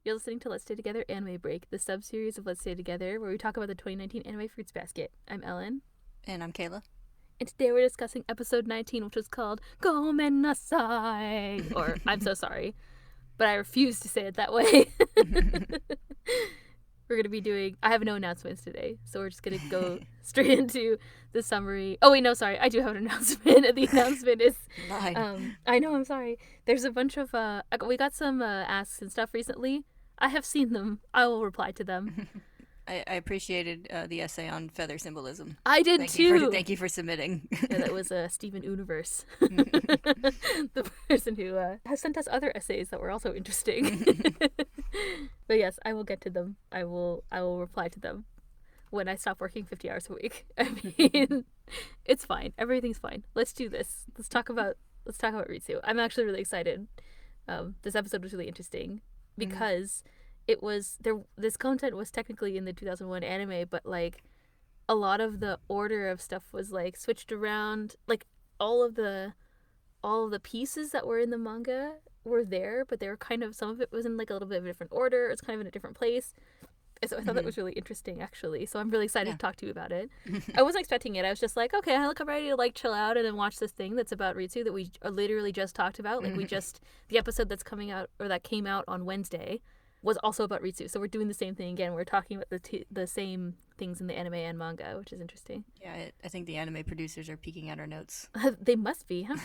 You're listening to Let's Stay Together Anime Break, the sub-series of Let's Stay Together, where we talk about the 2019 anime fruits basket. I'm Ellen. And I'm Kayla. And today we're discussing episode 19, which was called Gomen Nasai, or I'm so sorry, but I refuse to say it that way. We're going to be doing, I have no announcements today, so we're just going to go straight into the summary. Oh wait, no, sorry, I do have an announcement, and the announcement is, I know, I'm sorry. There's a bunch of, we got some asks and stuff recently. I have seen them. I will reply to them. I appreciated the essay on feather symbolism. I did too. Thank you for submitting. Yeah, that was Steven Universe, the person who has sent us other essays that were also interesting. But yes, I will get to them. I will reply to them when I stop working 50 hours a week. I mean, it's fine. Everything's fine. Let's do this. Let's talk about Ritsu. I'm actually really excited. This episode was really interesting because it was there. This content was technically in the 2001 anime, but like a lot of the order of stuff was like switched around. Like all of the pieces that were in the manga were there, but they were kind of, some of it was in like a little bit of a different order. It's kind of in a different place. So I thought that was really interesting, actually. So I'm really excited to talk to you about it. I wasn't expecting it. I was just like, okay, I'm ready to like chill out and then watch this thing that's about Ritsu that we literally just talked about. Like the episode that's coming out, or that came out on Wednesday, was also about Ritsu. So we're doing the same thing again. We're talking about the same things in the anime and manga, which is interesting. Yeah, I think the anime producers are peeking at our notes. They must be, huh?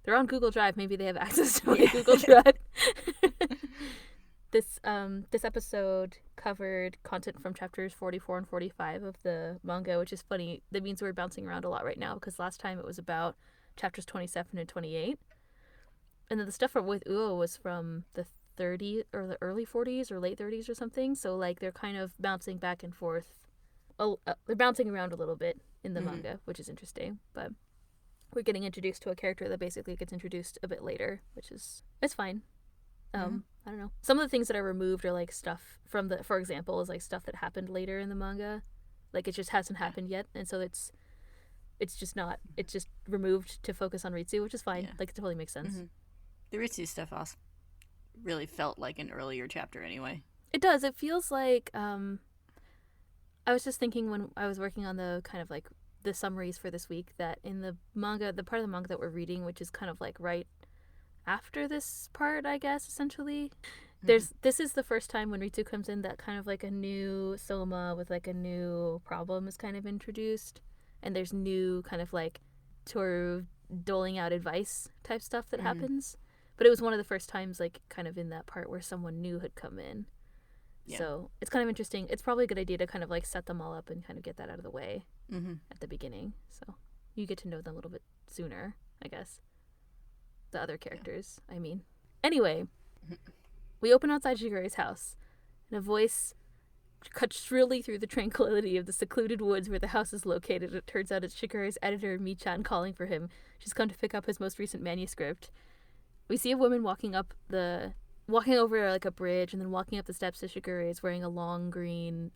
They're on Google Drive. Maybe they have access to my Google Drive. This episode covered content from chapters 44 and 45 of the manga, which is funny. That means we're bouncing around a lot right now, because last time it was about chapters 27 and 28. And then the stuff with Uo was from the 30s or the early 40s or late 30s or something. So like they're kind of bouncing back and forth. They're bouncing around a little bit in the manga, which is interesting. But we're getting introduced to a character that basically gets introduced a bit later, which is, it's fine. I don't know. Some of the things that are removed are like stuff from for example, is like stuff that happened later in the manga. Like it just hasn't happened yet, and so it's just removed to focus on Ritsu, which is fine. Like it totally makes sense. The Ritsu stuff also really felt like an earlier chapter anyway. It does. It feels like I was just thinking when I was working on the kind of like the summaries for this week, that in the manga, the part of the manga that we're reading, which is kind of like right after this part, I guess, essentially, this is the first time when Ritsu comes in that kind of like a new Sohma with like a new problem is kind of introduced, and there's new kind of like Tohru doling out advice type stuff that happens. But it was one of the first times like kind of in that part where someone new had come in. Yeah. So it's kind of interesting. It's probably a good idea to kind of like set them all up and kind of get that out of the way at the beginning, so you get to know them a little bit sooner, I guess. The other characters, I mean. Anyway, we open outside Shigure's house, and a voice cuts shrilly through the tranquility of the secluded woods where the house is located. It turns out it's Shigure's editor, Mi-chan, calling for him. She's come to pick up his most recent manuscript. We see a woman walking over like a bridge and then walking up the steps to Shigure is wearing a green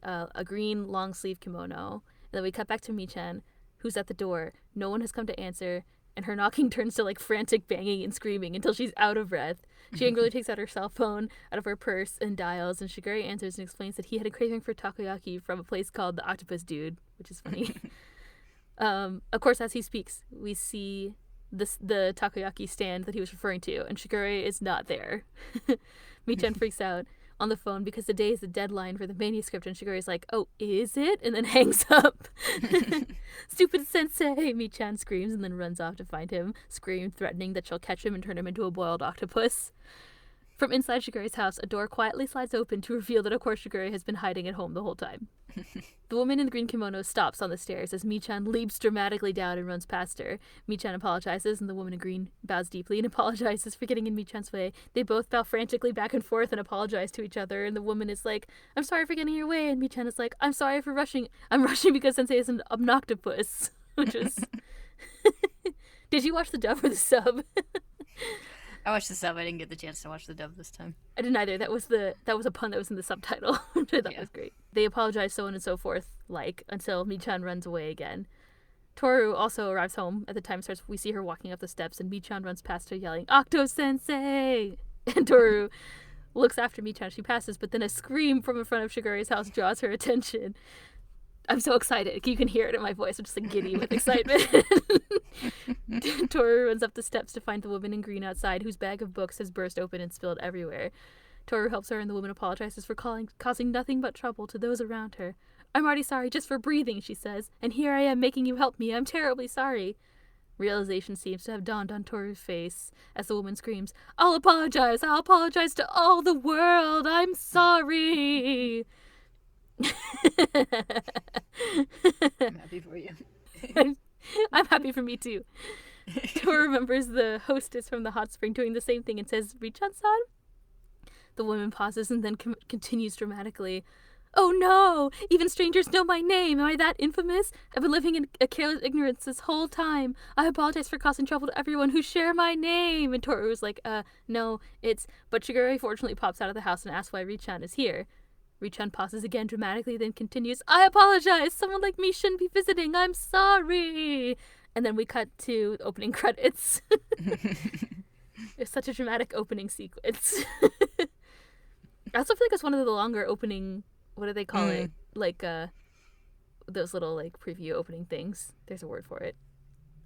long sleeve kimono. And then we cut back to Mi-chan, who's at the door. No one has come to answer, and her knocking turns to like frantic banging and screaming until she's out of breath. She angrily takes out her cell phone out of her purse and dials, and Shigure answers and explains that he had a craving for takoyaki from a place called the Octopus Dude, which is funny. Of course, as he speaks, we see the takoyaki stand that he was referring to, and Shigure is not there. Mi-chan freaks out on the phone because the day is the deadline for the manuscript, and Shigure is like, oh, is it? And then hangs up. Stupid sensei, Mi-chan screams and then runs off to find him, threatening that she'll catch him and turn him into a boiled octopus. From inside Shigure's house, a door quietly slides open to reveal that, of course, Shigure has been hiding at home the whole time. The woman in the green kimono stops on the stairs as Mi-chan leaps dramatically down and runs past her. Mi-chan apologizes, and the woman in green bows deeply and apologizes for getting in Mi-chan's way. They both bow frantically back and forth and apologize to each other, and the woman is like, I'm sorry for getting in your way, and Mi-chan is like, I'm sorry for rushing. I'm rushing because sensei is an obnoctopus. Which was... Did you watch the dub or the sub? I watched the sub. I didn't get the chance to watch the dub this time. I didn't either. That was a pun that was in the subtitle, which I thought was great. They apologize, so on and so forth, until Mi-chan runs away again. Tohru also arrives home. At the time starts, we see her walking up the steps, and Mi-chan runs past her yelling, Octo-sensei! And Tohru looks after Michan as she passes, but then a scream from in front of Shigure's house draws her attention. I'm so excited. You can hear it in my voice. I'm just like giddy with excitement. Tohru runs up the steps to find the woman in green outside, whose bag of books has burst open and spilled everywhere. Tohru helps her, and the woman apologizes for causing nothing but trouble to those around her. I'm already sorry just for breathing, she says, and here I am making you help me. I'm terribly sorry. Realization seems to have dawned on Toru's face as the woman screams, I'll apologize to all the world. I'm sorry. I'm happy for you. I'm happy for me too. Tohru remembers the hostess from the hot spring doing the same thing and says, Richan-san? The woman pauses and then continues dramatically. Oh no! Even strangers know my name! Am I that infamous? I've been living in a careless ignorance this whole time. I apologize for causing trouble to everyone who share my name. And Tohru was like, no, it's... But Shigure fortunately pops out of the house and asks why Richan is here. Richan pauses again dramatically, then continues, I apologize! Someone like me shouldn't be visiting! I'm sorry! And then we cut to opening credits. It's such a dramatic opening sequence. I also feel like it's one of the longer opening... What do they call it? Like, those little, like, preview opening things. There's a word for it.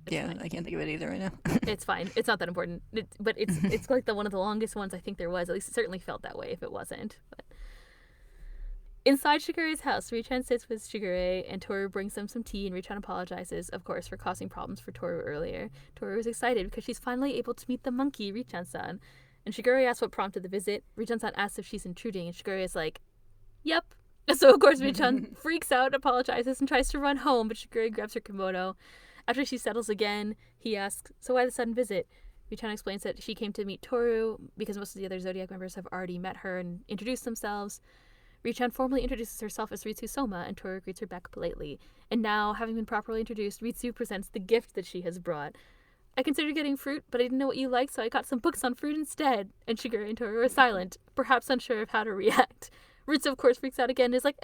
It's fine. I can't think of it either right now. It's fine. It's not that important. But it's like one of the longest ones I think there was. At least it certainly felt that way if it wasn't. But inside Shigure's house, Richan sits with Shigure, and Tohru brings them some tea, and Richan apologizes, of course, for causing problems for Tohru earlier. Tohru is excited because she's finally able to meet the monkey, Richan-san. And Shigure asks what prompted the visit. Richan-san asks if she's intruding, and Shigure is like, yep. So, of course, Richan freaks out, apologizes, and tries to run home, but Shigure grabs her kimono. After she settles again, he asks, so why the sudden visit? Richan explains that she came to meet Tohru because most of the other Zodiac members have already met her and introduced themselves. Richan formally introduces herself as Ritsu Sohma, and Tohru greets her back politely. And now, having been properly introduced, Ritsu presents the gift that she has brought. I considered getting fruit, but I didn't know what you liked, so I got some books on fruit instead. And Shigure and Tohru are silent, perhaps unsure of how to react. Ritsu, of course, freaks out again and is like,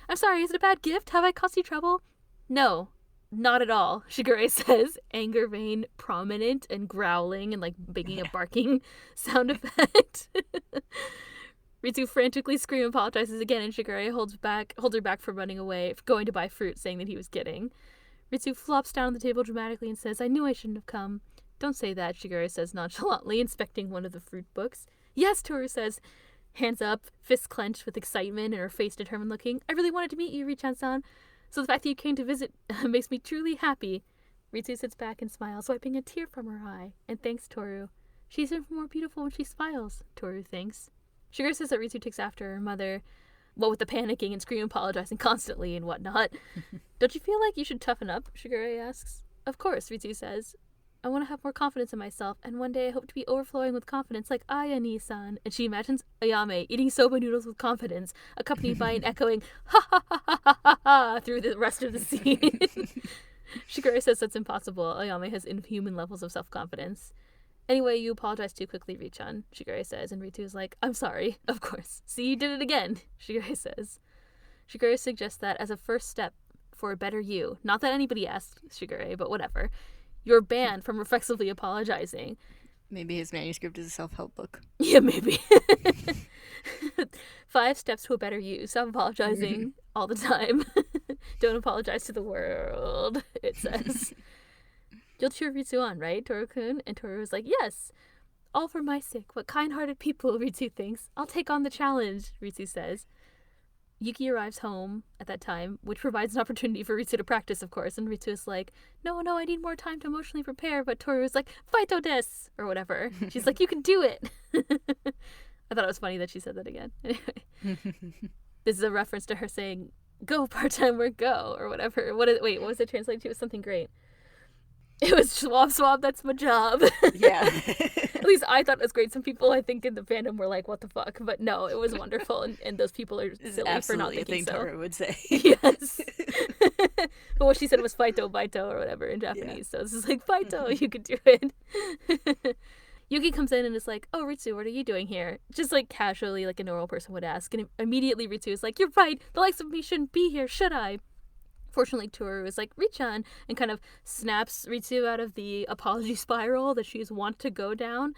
I'm sorry, is it a bad gift? Have I caused you trouble? No, not at all, Shigure says, anger vein prominent and growling and, like, making a barking sound effect. Ritsu frantically screams and apologizes again, and Shigure holds her back from running away, going to buy fruit, saying that he was kidding. Ritsu flops down on the table dramatically and says, I knew I shouldn't have come. Don't say that, Shigure says nonchalantly, inspecting one of the fruit books. Yes, Tohru says, hands up, fists clenched with excitement and her face determined looking. I really wanted to meet you, Richan-san. So the fact that you came to visit makes me truly happy. Ritsu sits back and smiles, wiping a tear from her eye. And thanks, Tohru. She's even more beautiful when she smiles, Tohru thinks. Shigure says that Ritsu takes after her mother, what with the panicking and screaming, apologizing constantly and whatnot. Don't you feel like you should toughen up? Shigure asks. Of course, Ritsu says. I want to have more confidence in myself, and one day I hope to be overflowing with confidence like Aya-ni-san. And she imagines Ayame eating soba noodles with confidence, accompanied by an echoing ha ha ha ha ha ha ha through the rest of the scene. Shigure says that's impossible. Ayame has inhuman levels of self-confidence. Anyway, you apologize too quickly, Richan, Shigure says, and Ritsu is like, I'm sorry, of course. See, you did it again, Shigure says. Shigure suggests that as a first step for a better you, not that anybody asked Shigure, but whatever, you're banned from reflexively apologizing. Maybe his manuscript is a self-help book. Yeah, maybe. 5 steps to a better you. Stop apologizing all the time. Don't apologize to the world, it says. You'll cheer Ritsu on, right, Tohru-kun? And Tohru is like, yes. All for my sake. What kind-hearted people, Ritsu thinks. I'll take on the challenge, Ritsu says. Yuki arrives home at that time, which provides an opportunity for Ritsu to practice, of course. And Ritsu is like, no, I need more time to emotionally prepare. But Tohru is like, Faito desu! Or whatever. She's like, you can do it! I thought it was funny that she said that again. Anyway. This is a reference to her saying, go part-time work, go! Or whatever. What was it translated to? It was something great. It was swab, that's my job. Yeah. At least I thought it was great. Some people, I think, in the fandom were like, what the fuck? But no, it was wonderful, and those people are silly for not thinking so. Tohru would say. Yes. But what she said was Faito, or whatever in Japanese. Yeah. So this is like, Faito, you could do it. Yuki comes in and is like, oh, Ritsu, what are you doing here? Just like casually, like a normal person would ask. And immediately Ritsu is like, you're right. The likes of me shouldn't be here, should I? Fortunately, Tohru is like, Richan, and kind of snaps Ritsu out of the apology spiral that she's wont to go down.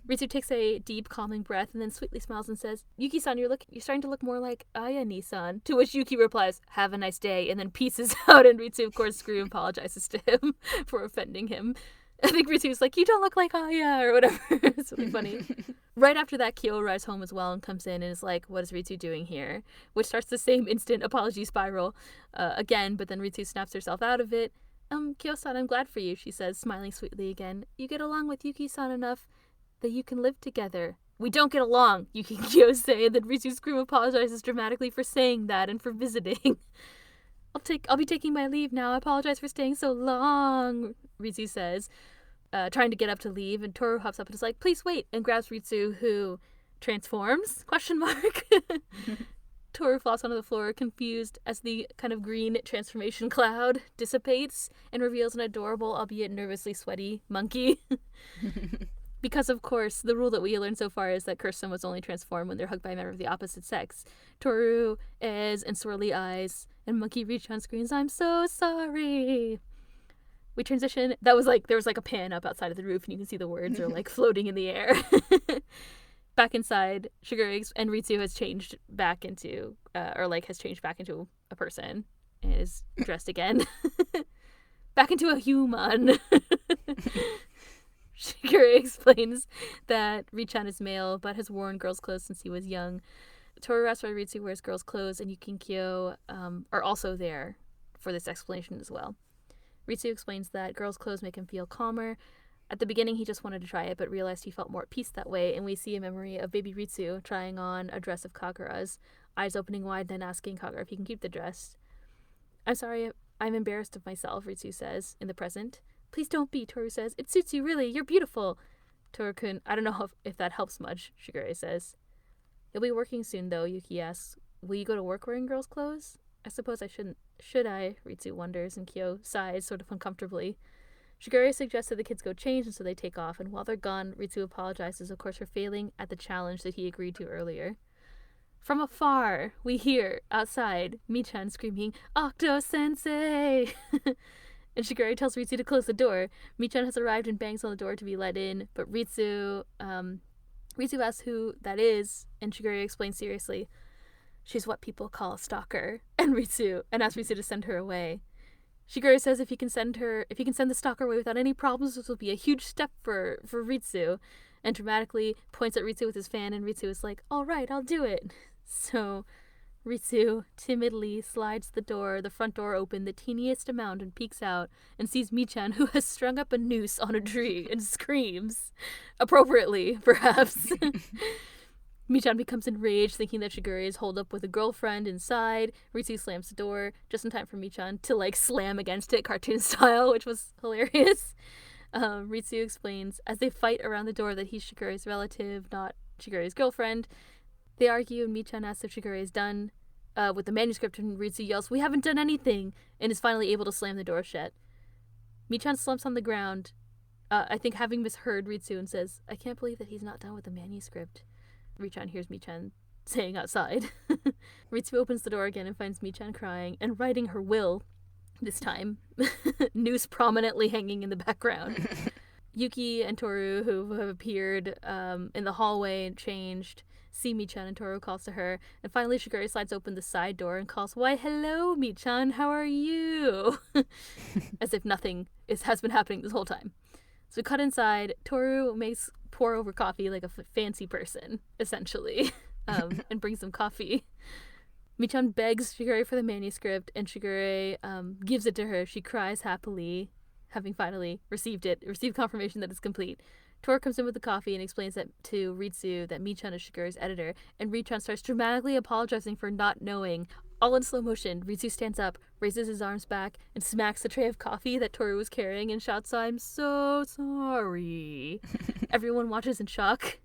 Ritsu takes a deep, calming breath and then sweetly smiles and says, "Yuki-san, you're starting to look more like Aya-ni-san." To which Yuki replies, "Have a nice day," and then pieces out, and Ritsu, of course, apologizes to him for offending him. I think Ritsu's like, "You don't look like Aya," or whatever. It's really funny. Right after that, Kyo arrives home as well and comes in and is like, "What is Ritsu doing here?" Which starts the same instant apology spiral again, but then Ritsu snaps herself out of it. Kyo-san, I'm glad for you," she says, smiling sweetly again. "You get along with Yuki-san enough that you can live together." "We don't get along," Yuki and Kyo say, and then Ritsu apologizes dramatically for saying that and for visiting. I'll be taking my leave now. I apologize for staying so long," Ritsu says, trying to get up to leave, and Tohru hops up and is like, "Please wait," and grabs Ritsu, who transforms? ? Tohru flops onto the floor, confused, as the kind of green transformation cloud dissipates and reveals an adorable, albeit nervously sweaty, monkey. Because, of course, the rule that we learned so far is that cursed someones only transform when they're hugged by a member of the opposite sex. Tohru, Ez, and swirly eyes, and Monkey Reach-on screens, "I'm so sorry." We transition. There was like a pan up outside of the roof, and you can see the words are like floating in the air. Back inside, Shigure and Ritsu has changed back into, has changed back into a person and is dressed again. Back into a human. Shigure explains that Richan is male, but has worn girls' clothes since he was young. Tohru asks why Ritsu wears girls' clothes, and Yuki and Kyo are also there for this explanation as well. Ritsu explains that girls' clothes make him feel calmer. At the beginning, he just wanted to try it, but realized he felt more at peace that way, and we see a memory of baby Ritsu trying on a dress of Kagura's, eyes opening wide, then asking Kagura if he can keep the dress. "I'm sorry, I'm embarrassed of myself," Ritsu says, in the present. "Please don't be," Tohru says. "It suits you, really. You're beautiful." Tohru-kun, "I don't know if that helps much," Shigure says. "You'll be working soon, though," Yuki asks. "Will you go to work wearing girls' clothes?" "I suppose I shouldn't. Should I?" Ritsu wonders, and Kyo sighs sort of uncomfortably. Shigure suggests that the kids go change, and so they take off, and while they're gone, Ritsu apologizes, of course, for failing at the challenge that he agreed to earlier. From afar, we hear, outside, Michan screaming, "Octo-sensei!" And Shigure tells Ritsu to close the door. Michan has arrived and bangs on the door to be let in, but Ritsu asks who that is, and Shigure explains seriously, "She's what people call a stalker," and asks Ritsu to send her away. Shigure says if he can send the stalker away without any problems, this will be a huge step for Ritsu, and dramatically points at Ritsu with his fan, and Ritsu is like, "All right, I'll do it." So Ritsu timidly slides the front door open the teeniest amount and peeks out and sees Michan, who has strung up a noose on a tree, and screams. Appropriately, perhaps. Michan becomes enraged, thinking that Shigure is holed up with a girlfriend inside. Ritsu slams the door, just in time for Michan to, slam against it, cartoon style, which was hilarious. Ritsu explains, as they fight around the door, that he's Shigure's relative, not Shigure's girlfriend. They argue, and Michan asks if Shigure is done with the manuscript, and Ritsu yells, "We haven't done anything!" and is finally able to slam the door shut. Michan slumps on the ground, I think having misheard Ritsu, and says, "I can't believe that he's not done with the manuscript." Richan hears Michan saying outside. Ritsu opens the door again and finds Michan crying and writing her will, this time. Noose prominently hanging in the background. Yuki and Tohru, who have appeared in the hallway and changed, see Michan, and Tohru calls to her. And finally, Shigure slides open the side door and calls, "Why, hello, Michan, how are you?" As if nothing has been happening this whole time. So we cut inside. Tohru makes pour-over coffee like a fancy person, essentially, and brings some coffee. Michan begs Shigure for the manuscript, and Shigure gives it to her. She cries happily, having finally received confirmation that it's complete. Tohru comes in with the coffee and explains that to Ritsu that Michan is Shigure's editor, and Michan starts dramatically apologizing for not knowing. All in slow motion, Ritsu stands up, raises his arms back, and smacks the tray of coffee that Tohru was carrying and shouts, "I'm so sorry." Everyone watches in shock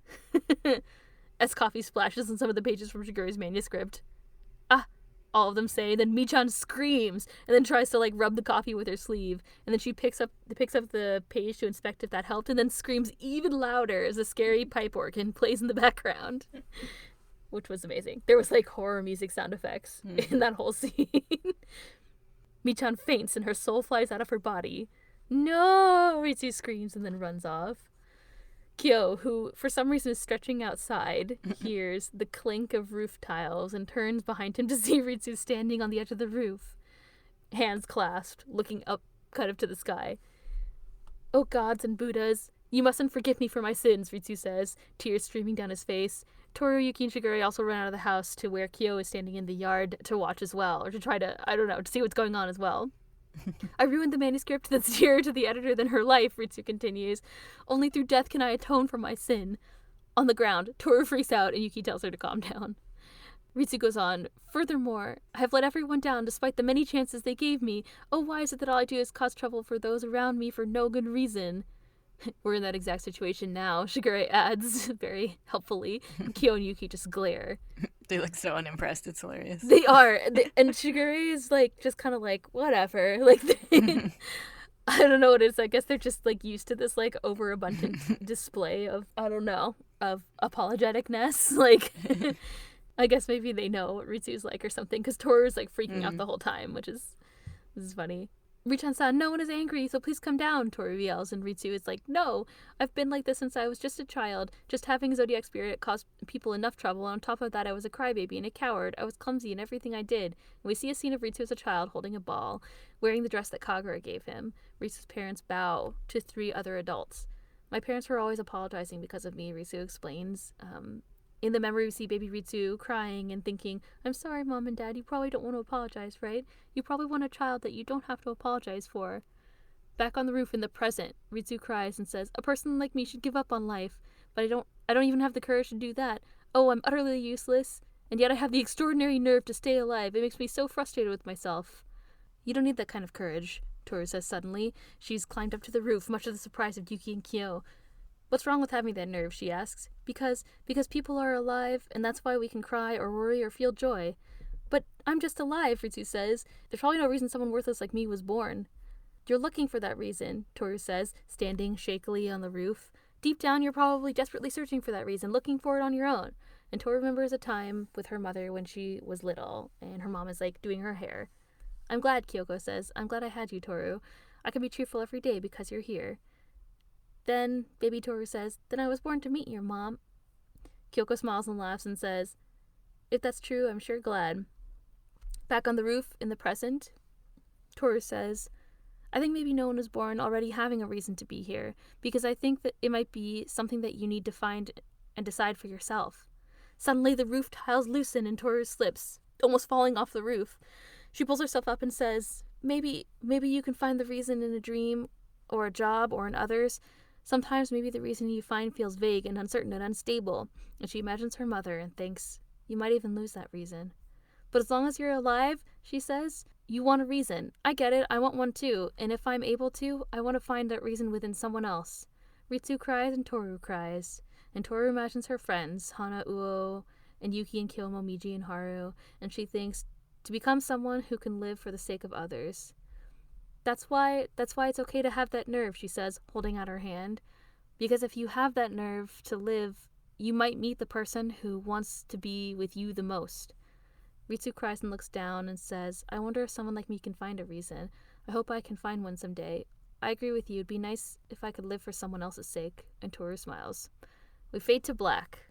as coffee splashes on some of the pages from Shigure's manuscript. "Ah," all of them say. Then Michan screams and then tries to rub the coffee with her sleeve, and then she picks up the page to inspect if that helped, and then screams even louder as a scary pipe organ plays in the background. Which was amazing. There was horror music sound effects in that whole scene. Michan faints and her soul flies out of her body. "No!" Ritsu screams and then runs off. Kyo, who for some reason is stretching outside, hears the clink of roof tiles and turns behind him to see Ritsu standing on the edge of the roof, hands clasped, looking up kind of to the sky. "Oh gods and Buddhas, you mustn't forgive me for my sins," Ritsu says, tears streaming down his face. Tohru, Yuki, and Shigure also run out of the house to where Kyo is standing in the yard to watch as well, or to try to, I don't know, to see what's going on as well. "I ruined the manuscript that's dearer to the editor than her life," Ritsu continues. "Only through death can I atone for my sin." On the ground, Tohru freaks out and Yuki tells her to calm down. Ritsu goes on, "Furthermore, I have let everyone down despite the many chances they gave me. Oh, why is it that all I do is cause trouble for those around me for no good reason?" "We're in that exact situation now," Shigure adds, very helpfully. Kyo and Yuki just glare. They look so unimpressed. It's hilarious. They are. And Shigure is, just kind of whatever. I don't know what it is. I guess they're just, used to this, overabundant display of, I don't know, of apologeticness. I guess maybe they know what Ritsu's like or something, because Toru's, freaking out the whole time, this is funny. "Richan-san, no one is angry, so please come down," Tohru yells, and Ritsu is like, "No, I've been like this since I was just a child. Just having zodiac spirit caused people enough trouble, and on top of that I was a crybaby and a coward. I was clumsy in everything I did." And we see a scene of Ritsu as a child holding a ball, wearing the dress that Kagura gave him. Ritsu's parents bow to 3 other adults. "My parents were always apologizing because of me," Ritsu explains. In the memory, we see baby Ritsu crying and thinking, "I'm sorry, Mom and Dad, you probably don't want to apologize, right? You probably want a child that you don't have to apologize for." Back on the roof in the present, Ritsu cries and says, "A person like me should give up on life, but I don't even have the courage to do that. Oh, I'm utterly useless, and yet I have the extraordinary nerve to stay alive. It makes me so frustrated with myself." "You don't need that kind of courage," Tohru says suddenly. She's climbed up to the roof, much to the surprise of Yuki and Kyo. "What's wrong with having that nerve?" she asks. Because people are alive, and that's why we can cry or worry or feel joy." "But I'm just alive," Ritsu says. "There's probably no reason someone worthless like me was born." "You're looking for that reason," Tohru says, standing shakily on the roof. "Deep down, you're probably desperately searching for that reason, looking for it on your own." And Tohru remembers a time with her mother when she was little, and her mom is, doing her hair. "I'm glad," Kyoko says. "I'm glad I had you, Tohru. I can be cheerful every day because you're here." Then, baby Tohru says, "Then I was born to meet your mom." Kyoko smiles and laughs and says, "If that's true, I'm sure glad." Back on the roof, in the present, Tohru says, "I think maybe no one was born already having a reason to be here, because I think that it might be something that you need to find and decide for yourself." Suddenly, the roof tiles loosen and Tohru slips, almost falling off the roof. She pulls herself up and says, Maybe you can find the reason in a dream, or a job, or in others. Sometimes maybe the reason you find feels vague and uncertain and unstable." And she imagines her mother and thinks, "You might even lose that reason. But as long as you're alive," she says, "you want a reason. I get it, I want one too. And if I'm able to, I want to find that reason within someone else." Ritsu cries and Tohru cries. And Tohru imagines her friends, Hana, Uo, and Yuki and Kyo, Momiji, and Haru. And she thinks, to become someone who can live for the sake of others. That's why it's okay to have that nerve," she says, holding out her hand. "Because if you have that nerve to live, you might meet the person who wants to be with you the most." Ritsu cries and looks down and says, "I wonder if someone like me can find a reason. I hope I can find one someday. I agree with you, it'd be nice if I could live for someone else's sake." And Tohru smiles. We fade to black.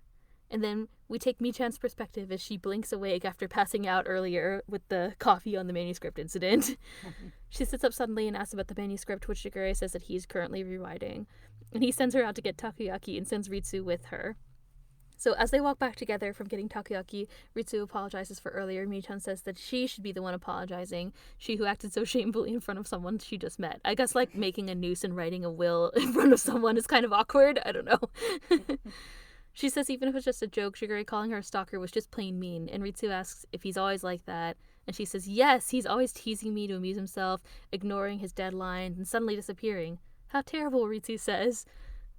And then we take Michan's perspective as she blinks awake after passing out earlier with the coffee on the manuscript incident. She sits up suddenly and asks about the manuscript, which Shigure says that he's currently rewriting. And he sends her out to get takoyaki and sends Ritsu with her. So as they walk back together from getting takoyaki, Ritsu apologizes for earlier. Michan says that she should be the one apologizing, she who acted so shamefully in front of someone she just met. I guess making a noose and writing a will in front of someone is kind of awkward. I don't know. She says even if it's just a joke, Shigure calling her a stalker was just plain mean, and Ritsu asks if he's always like that, and she says yes, he's always teasing me to amuse himself, ignoring his deadlines, and suddenly disappearing. How terrible, Ritsu says.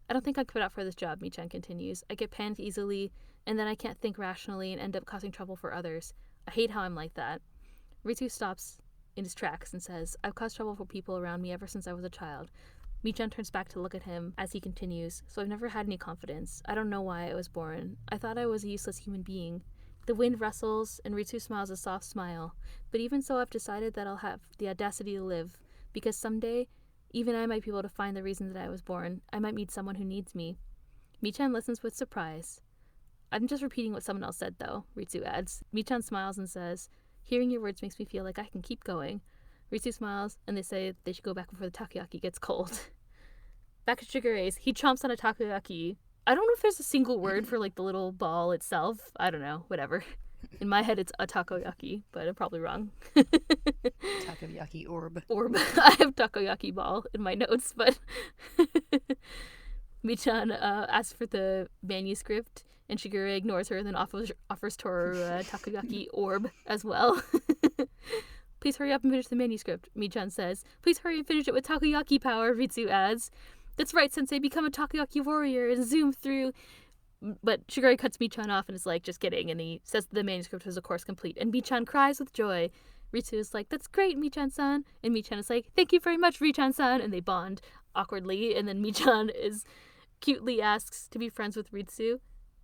"I don't think I'm cut out for this job," Michan continues. "I get panicked easily, and then I can't think rationally and end up causing trouble for others. I hate how I'm like that." Ritsu stops in his tracks and says, "I've caused trouble for people around me ever since I was a child." Michan turns back to look at him as he continues, "So I've never had any confidence. I don't know why I was born. I thought I was a useless human being." The wind rustles, and Ritsu smiles a soft smile. "But even so, I've decided that I'll have the audacity to live, because someday, even I might be able to find the reason that I was born. I might meet someone who needs me." Michan listens with surprise. I'm just repeating what someone else said, though, Ritsu adds. Michan smiles and says, hearing your words makes me feel like I can keep going. Ritsu smiles, and they say they should go back before the takoyaki gets cold. Back at Shigure's, he chomps on a takoyaki. I don't know if there's a single word for, like, the little ball itself. I don't know. Whatever. In my head, it's a takoyaki, but I'm probably wrong. Takoyaki orb. Orb. I have takoyaki ball in my notes, but... Michan asks for the manuscript, and Shigure ignores her, then offers Tohru a takoyaki orb as well. Please hurry up and finish the manuscript, Michan says. Please hurry and finish it with takoyaki power, Ritsu adds. That's right, Sensei, become a takoyaki warrior and zoom through. But Shigure cuts Michan off and is like, just kidding, and he says the manuscript is of course complete, and Michan cries with joy. Ritsu is like, that's great, Michan-san, and Michan is like, thank you very much, Richan-san, and they bond awkwardly, and then Michan is cutely asks to be friends with Ritsu.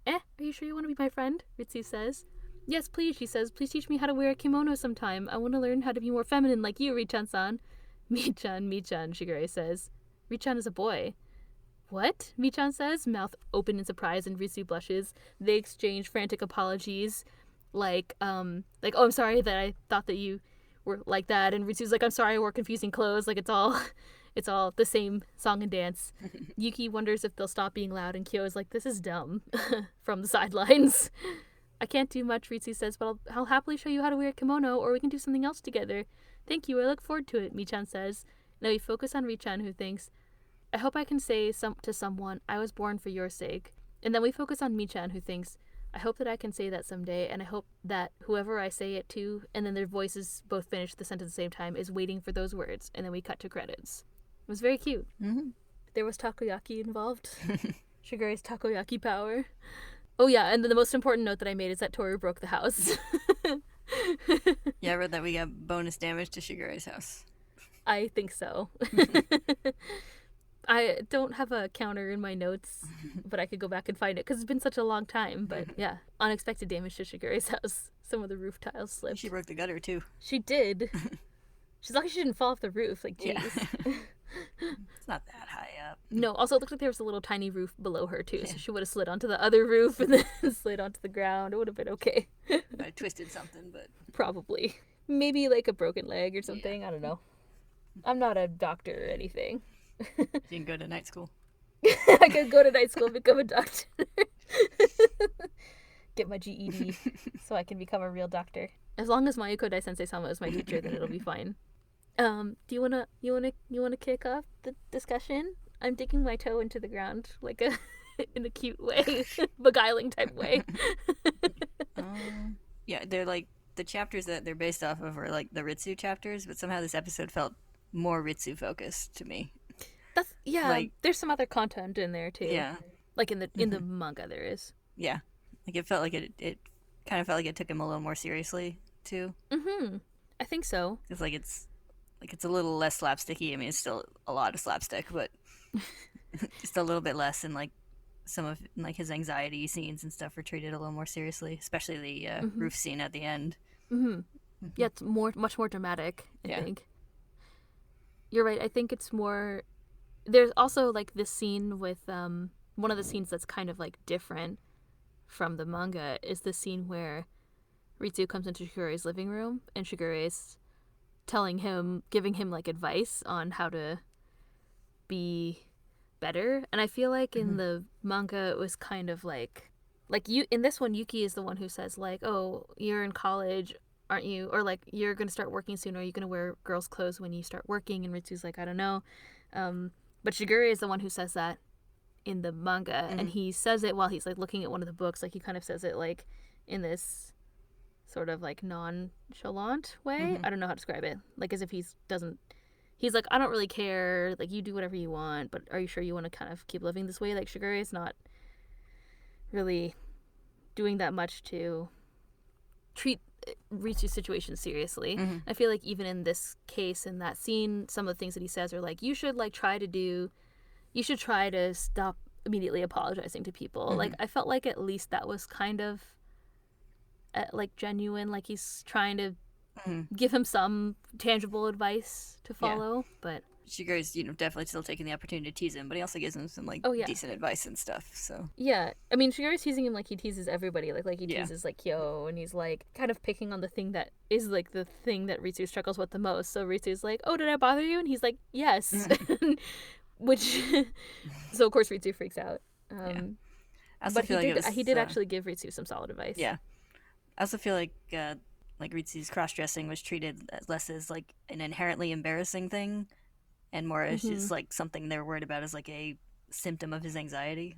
Are you sure you want to be my friend? Ritsu says. Yes, please, she says. Please teach me how to wear a kimono sometime. I want to learn how to be more feminine like you, Richan-san. Michan, Shigure says. Richan is a boy. What? Michan says, mouth open in surprise, and Ritsu blushes. They exchange frantic apologies. Oh, I'm sorry that I thought that you were like that. And Ritsu's like, I'm sorry I wore confusing clothes. Like, it's all the same song and dance. Yuki wonders if they'll stop being loud, and Kyo's like, this is dumb, from the sidelines. I can't do much, Ritsu says, but I'll happily show you how to wear a kimono, or we can do something else together. Thank you, I look forward to it, Michan says. Now we focus on Richan, who thinks, I hope I can say to someone, I was born for your sake. And then we focus on Michan, who thinks, I hope that I can say that someday, and I hope that whoever I say it to, and then their voices both finish the sentence at the same time, is waiting for those words, and then we cut to credits. It was very cute. Mm-hmm. There was takoyaki involved. Shigure's takoyaki power. Oh yeah, and then the most important note that I made is that Tohru broke the house. Yeah, I read that we got bonus damage to Shigure's house. I think so. I don't have a counter in my notes, but I could go back and find it because it's been such a long time. But yeah, unexpected damage to Shigure's house. Some of the roof tiles slipped. She broke the gutter too. She did. She's lucky she didn't fall off the roof. Like, jeez. Yeah. It's not that high up. No, also it looked like there was a little tiny roof below her too, so she would have slid onto the other roof and then slid onto the ground. It would have been okay. I twisted something, but... Probably. Maybe like a broken leg or something. Yeah. I don't know. I'm not a doctor or anything. You can go to night school. I could go to night school and become a doctor. Get my GED so I can become a real doctor. As long as Mayuko Dai-sensei-sama is my teacher, then it'll be fine. Do you wanna kick off the discussion? I'm digging my toe into the ground like in a cute way, beguiling type way. Yeah, they're like the chapters that they're based off of are like the Ritsu chapters, but somehow this episode felt more Ritsu focused to me. That's like, there's some other content in there too. Yeah, like in the manga there is. Yeah, like it felt like it kind of felt like it took him a little more seriously too. I think so. It's a little less slapsticky. I mean, it's still a lot of slapstick, but just a little bit less. And like some of like his anxiety scenes and stuff were treated a little more seriously, especially the roof scene at the end. Yeah, it's much more dramatic. I think you're right. I think it's more. There's also like this scene with one of the scenes that's kind of like different from the manga is the scene where Ritsu comes into Shigure's living room and Shigure's giving him like advice on how to be better. And I feel like in the manga it was kind of like you in this one Yuki is the one who says like, oh, you're in college, aren't you? Or like, you're gonna start working soon, or are you gonna wear girls' clothes when you start working? And Ritsu's like, I don't know. But Shigure is the one who says that in the manga, and he says it while he's like looking at one of the books. Like he kind of says it like in this sort of like nonchalant way. I don't know how to describe it. Like as if he's like, I don't really care. Like, you do whatever you want, but are you sure you want to kind of keep living this way? Like Shigure is not really doing that much to treat Ritsu's situation seriously. I feel like even in this case, in that scene, some of the things that he says are like, you should try to stop immediately apologizing to people. Like, I felt like at least that was kind of like genuine. Like he's trying to Mhm. give him some tangible advice to Yeah. follow. But Shigure's, definitely still taking the opportunity to tease him, but he also gives him some like oh yeah, decent advice and stuff. So yeah. I mean, Shigeru's teasing him like he teases everybody. Like he yeah. teases like Kyo, and he's like kind of picking on the thing that is like the thing that Ritsu struggles with the most. So Ritsu's like, "Oh, did I bother you?" And he's like, "Yes," which so of course Ritsu freaks out. Yeah. Um, I also but feel like it he was did actually give Ritsu some solid advice. yeah. I also feel like Ritsu's cross dressing was treated less as like an inherently embarrassing thing and more as Mm-hmm. just like something they were worried about as like a symptom of his anxiety.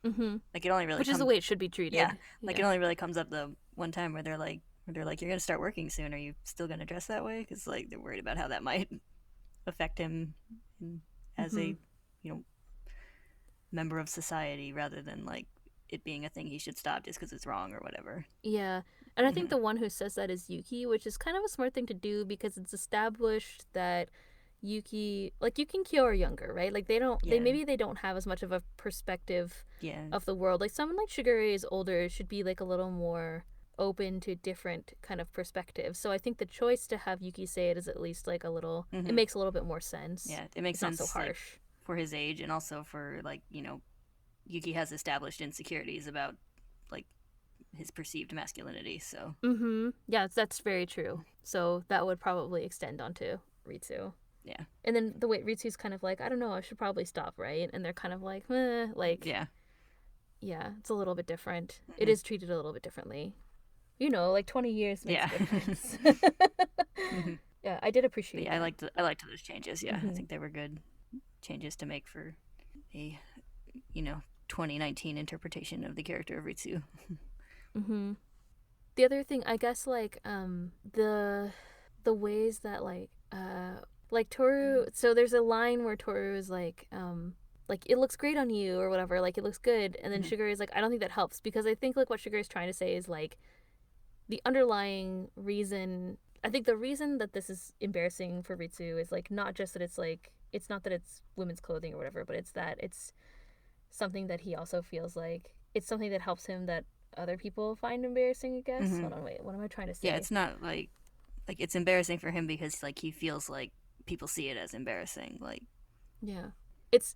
Mm-hmm. Like it only really Which is the comes way it should be yeah, treated. like Yeah. it only really comes up the one time where they're like you're gonna start working soon. Are you still gonna dress that way? Because like they're worried about how that might affect him as Mm-hmm. a you know member of society rather than like it being a thing he should stop just because it's wrong or whatever. Yeah. And I think Hmm. the one who says that is Yuki, which is kind of a smart thing to do because it's established that Yuki and Kyo are younger, right? Like Yeah, they don't have as much of a perspective yeah, of the world. Like someone like Shigure is older should be like a little more open to different kind of perspectives. So I think the choice to have Yuki say it is at least like it hmm makes a little bit more sense. yeah. It makes It's not so sense like harsh. for his age and also for like Yuki has established insecurities about like his perceived masculinity. So Mm-hmm. Yeah, that's very true. So that would probably extend onto Ritsu. yeah, And then the way Ritsu's kind of like, I don't know, I should probably stop, right? And they're kind of like, like, yeah, yeah, it's a little bit different. It hmm is treated a little bit differently. Like 20 years makes a yeah. difference. Hmm. Yeah, I did But appreciate yeah, that. I liked those changes. Yeah, I Mm-hmm. think they were good changes to make for a you know 2019 interpretation of the character of Ritsu. Mm-hmm. The other thing, I guess, like, the ways that, like Toru, so there's a line where Toru is like, it looks great on you or whatever, like, it looks good. And then Hmm. Sugar is like, I don't think that helps because I think, like, what Sugar is trying to say is, like, the underlying reason I think the reason that this is embarrassing for Ritsu is like not just that it's like it's not that it's women's clothing or whatever, but it's that it's something that he also feels like it's something that helps him that other people find embarrassing, I guess. Hmm. Hold on, wait, what am I trying to Yeah, say? it's not like it's embarrassing for him because like he feels like people see it as embarrassing. Like Yeah. It's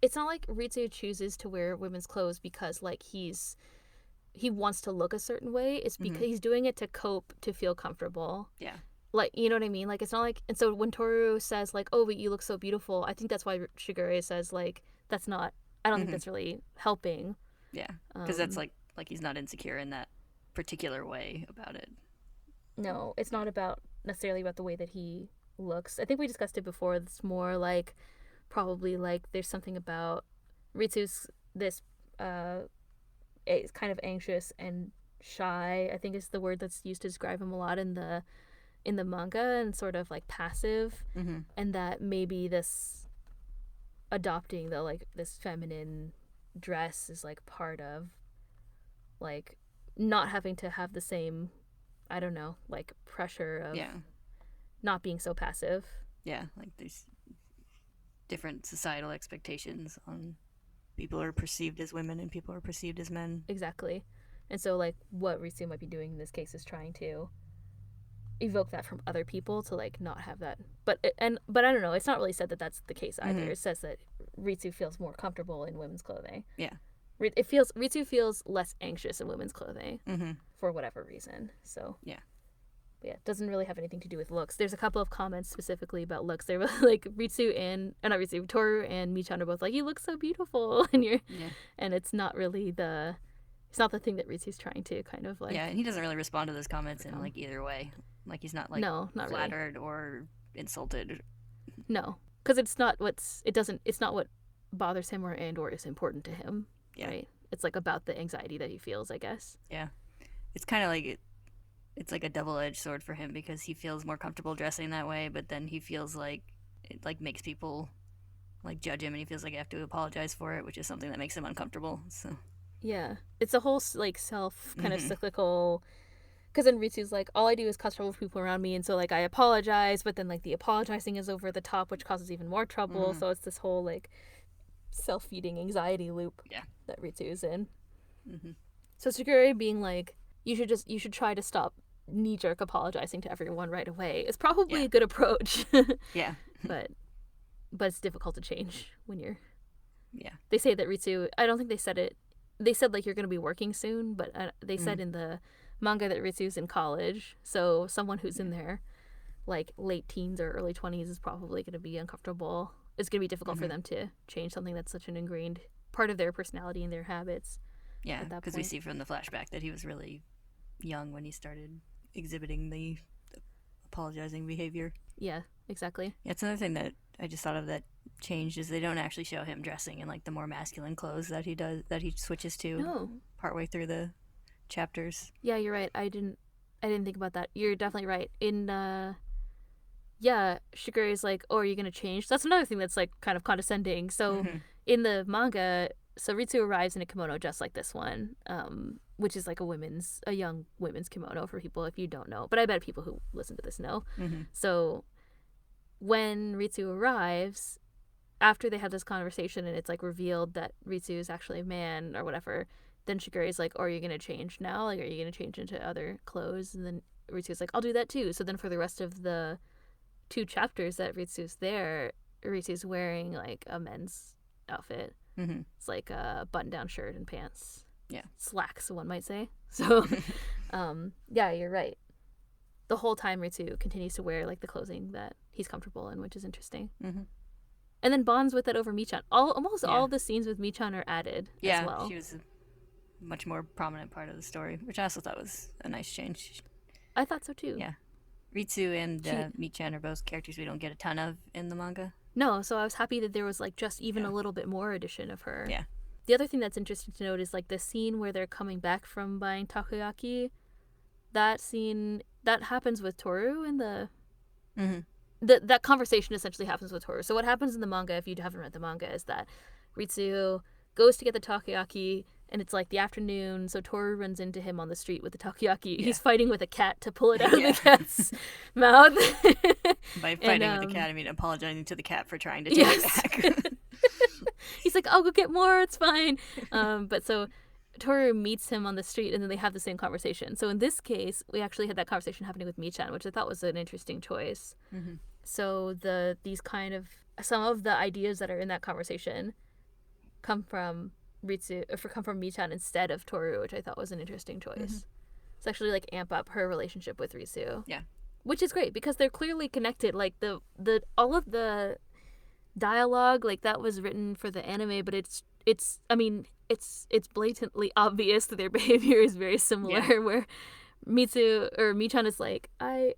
it's not like Ritsu chooses to wear women's clothes because like he wants to look a certain way. It's hmm because he's doing it to cope to feel comfortable. yeah, Like, you know what I mean? Like, it's not like, and so when Toru says like, "Oh, but you look so beautiful," I think that's why Shigure says like, "That's not." I don't think hmm that's really helping. yeah, because that's Um, like he's not insecure in that particular way about it. no, it's not about necessarily about the way that he looks. I think we discussed it before. It's more like probably like there's something about Ritsu's this uh is kind of anxious and shy. I think is the word that's used to describe him a lot in the manga and sort of like passive, Hmm. and that maybe this adopting the like this feminine dress is like part of like not having to have the same, I don't know, like pressure of Yeah, not being so passive. yeah, like there's different societal expectations on people are perceived as women and people are perceived as men. Exactly. And so like what Ritsu might be doing in this case is trying to evoke that from other people to like not have that. But I don't know, it's not really said that that's the case either. Hmm. It says that Ritsu feels more comfortable in women's clothing. Yeah. It feels Ritsu feels less anxious in women's clothing Hmm. for whatever reason. So Yeah. yeah, it doesn't really have anything to do with looks. There's a couple of comments specifically about looks. They were like Ritsu and not Ritsu, Toru and Michan are both like, "You look so beautiful," Yeah. and it's not the thing that Ritsu's trying to kind of Yeah, like and he doesn't really respond to those comments in overcome. like either way. Like he's not like No, not really. flattered or insulted. No, because it's not what bothers him or is important to him, Yeah. right? It's like about the anxiety that he feels, I guess. Yeah. It's kind of like it's like a double-edged sword for him because he feels more comfortable dressing that way, but then he feels like it like makes people like judge him and he feels like he have to apologize for it, which is something that makes him uncomfortable. So, Yeah, it's a whole like self kind of hmm cyclical. Because then Ritsu's like, all I do is cause trouble for people around me, and so like I apologize, but then like the apologizing is over the top, which causes even more trouble. hmm So it's this whole like self-feeding anxiety loop yeah. that Ritsu's in. Hmm. So Sugure being like, you should try to stop knee-jerk apologizing to everyone right away is probably Yeah. a good approach. Yeah. but but it's difficult to change when you're. Yeah. They say that Ritsu. I don't think they said it. They said like you're going to be working soon, but they said Mm. in the manga that Ritsu's in college, so someone who's Yeah. in their like late teens or early 20s is probably going to be uncomfortable. It's going to be difficult for Mm-hmm. them to change something that's such an ingrained part of their personality and their habits Yeah, at that because we point. see from the flashback that he was really young when he started exhibiting the apologizing behavior. Yeah, exactly. Yeah, it's another thing that I just thought of that changed is they don't actually show him dressing in like the more masculine clothes that he switches to No. partway through the chapters. Yeah, you're right. I didn't think about that. You're definitely right. In yeah, Shigure is like, "Oh, are you gonna change?" That's another thing that's like kind of condescending. So Mm-hmm. in the manga, so Ritsu arrives in a kimono just like this one, which is like a young women's kimono for people if you don't know. But I bet people who listen to this know. Mm-hmm. So when Ritsu arrives, after they have this conversation and it's like revealed that Ritsu is actually a man or whatever, then Shigure is like, "Oh, are you gonna change now? Like, are you gonna change into other clothes?" And then Ritsu's like, "I'll do that too." So then for the rest of the 2 chapters that Ritsu's there, Ritsu's wearing like a men's outfit. Mm-hmm. It's like a button-down shirt and pants. Yeah. Slacks, one might say. So, yeah, you're right. The whole time Ritsu continues to wear like the clothing that he's comfortable in, which is interesting. Mm-hmm. And then bonds with that over Michan. Almost Yeah. all the scenes with Michan are added as well. She was a much more prominent part of the story, which I also thought was a nice change. I thought so too. Yeah. Ritsu and Michan are both characters we don't get a ton of in the manga. No, so I was happy that there was like just even Yeah. a little bit more addition of her. Yeah. The other thing that's interesting to note is like the scene where they're coming back from buying takoyaki. That scene that happens with Tohru in the Mm-hmm. that conversation essentially happens with Tohru. So what happens in the manga, if you haven't read the manga, is that Ritsu goes to get the takoyaki and it's like the afternoon, so Tohru runs into him on the street with the takoyaki. Yeah. He's fighting with a cat to pull it out of Yeah. the cat's mouth. By fighting with the cat, I mean apologizing to the cat for trying to take it back. He's like, "I'll go get more, it's fine." But so Tohru meets him on the street and then they have the same conversation. So in this case, we actually had that conversation happening with Michan, which I thought was an interesting choice. Mm-hmm. So some of the ideas that are in that conversation come from Michan instead of Tohru, which I thought was an interesting choice. Mm-hmm. It's actually like amp up her relationship with Ritsu. Yeah. Which is great because they're clearly connected. Like the all of the dialogue, like that was written for the anime, but it's blatantly obvious that their behavior is very similar. Yeah. Where Michan is like, I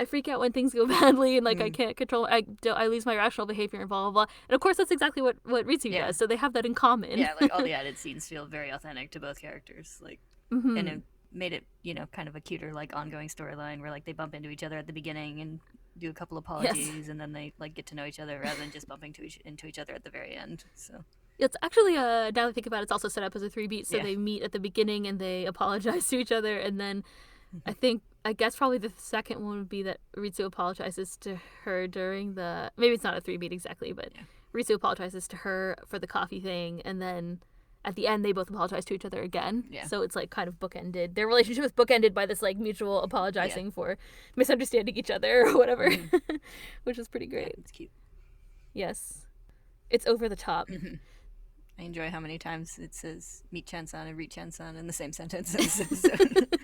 freak out when things go badly and like I can't control. I lose my rational behavior and blah blah blah. And of course that's exactly what Ritsu does. So they have that in common. Yeah, like all the added scenes feel very authentic to both characters. Like, Mm-hmm. and it made it, kind of a cuter like ongoing storyline where like they bump into each other at the beginning and do a couple apologies, and then they like get to know each other rather than just bumping into each other at the very end. So It's actually now that I think about it, it's also set up as a 3-beat. So Yeah. they meet at the beginning and they apologize to each other, and then I guess probably the second one would be that Ritsu apologizes to her during the, maybe it's not a 3-beat exactly, but Yeah. Ritsu apologizes to her for the coffee thing, and then at the end they both apologize to each other again. Yeah. So it's like kind of bookended. Their relationship is bookended by this like mutual apologizing for misunderstanding each other or whatever, which is pretty great. Yeah, it's cute. Yes. It's over the top. I enjoy how many times it says meet Chan-san and read Chan-san in the same sentence in this episode.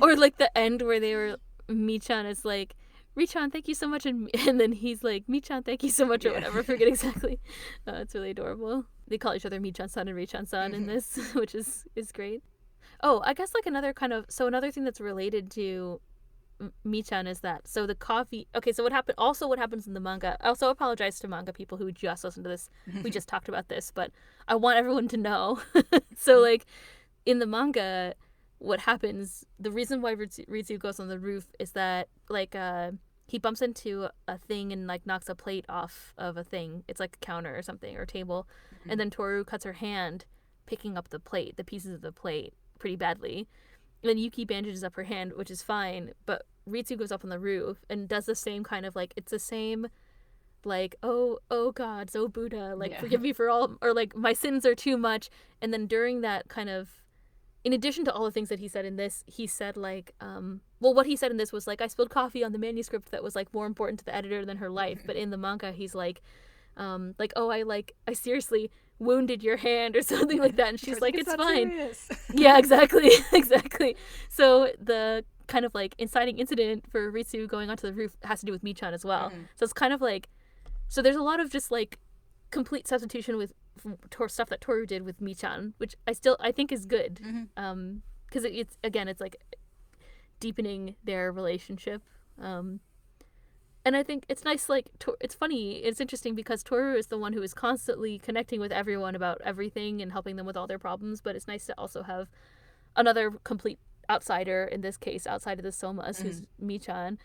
Or like the end where Michan is like, Richan, thank you so much, and then he's like, Michan, thank you so much, or whatever. I forget exactly. It's really adorable. They call each other Michan-san and Richan-san in this, which is great. Oh, I guess like another thing that's related to Michan is that the coffee. Okay, so what happens in the manga. I also apologize to manga people who just listened to this. We just talked about this, but I want everyone to know. So like in the manga, what happens, the reason why Ritsu goes on the roof is that like he bumps into a thing and like knocks a plate off of a thing. It's like a counter or something or a table. And then Tohru cuts her hand picking up the pieces of the plate pretty badly. And then Yuki bandages up her hand, which is fine, but Ritsu goes up on the roof and does the same kind of like, it's the same like, oh gods, oh Buddha, like forgive me for all, or like my sins are too much. And then during that kind of in addition to all the things that he said in this, he said like, what he said in this was like, I spilled coffee on the manuscript that was like more important to the editor than her life. But in the manga, he's oh, I seriously wounded your hand or something like that. And she's like, it's fine. Yeah, exactly. Exactly. So the kind of like inciting incident for Ritsu going onto the roof has to do with Michan as well. So it's kind of like, so there's a lot of just like complete substitution with stuff that Tohru did with Michan, which I think is good. Because it's like deepening their relationship. And I think it's nice, like, it's funny, it's interesting because Tohru is the one who is constantly connecting with everyone about everything and helping them with all their problems, but it's nice to also have another complete outsider, in this case, outside of the Sohmas, who's Michan,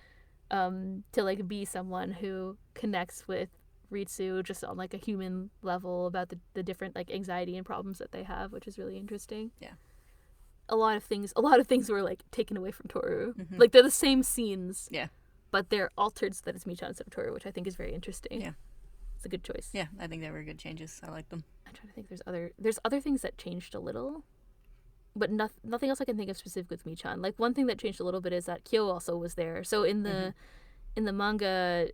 to, like, be someone who connects with Ritsu just on, like, a human level about the different, like, anxiety and problems that they have, which is really interesting. Yeah. A lot of things were, like, taken away from Tohru. Like, they're the same scenes. Yeah. But they're altered so that it's Michan instead of Tohru, which I think is very interesting. Yeah. It's a good choice. Yeah, I think they were good changes. I like them. I'm trying to think. There's other things that changed a little, but nothing else I can think of specific with Michan. Like, one thing that changed a little bit is that Kyo also was there. So in the manga,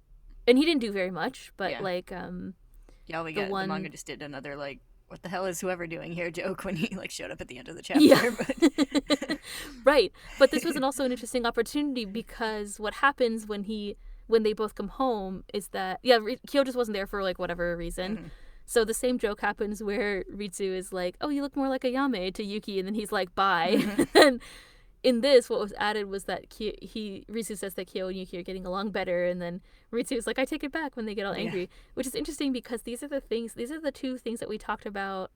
and he didn't do very much, but like the manga just did another like, what the hell is whoever doing here joke when he like showed up at the end of the chapter. Yeah. But... Right. But this was also an interesting opportunity because what happens when they both come home is that Kyo just wasn't there for like whatever reason. So the same joke happens where Ritsu is like, "Oh, you look more like a Yame" to Yuki, and then he's like, "Bye." And in this, what was added was that Ritsu says that Kyo and Yuki are getting along better, and then Ritsu is like, "I take it back" when they get all angry, which is interesting because these are the two things that we talked about.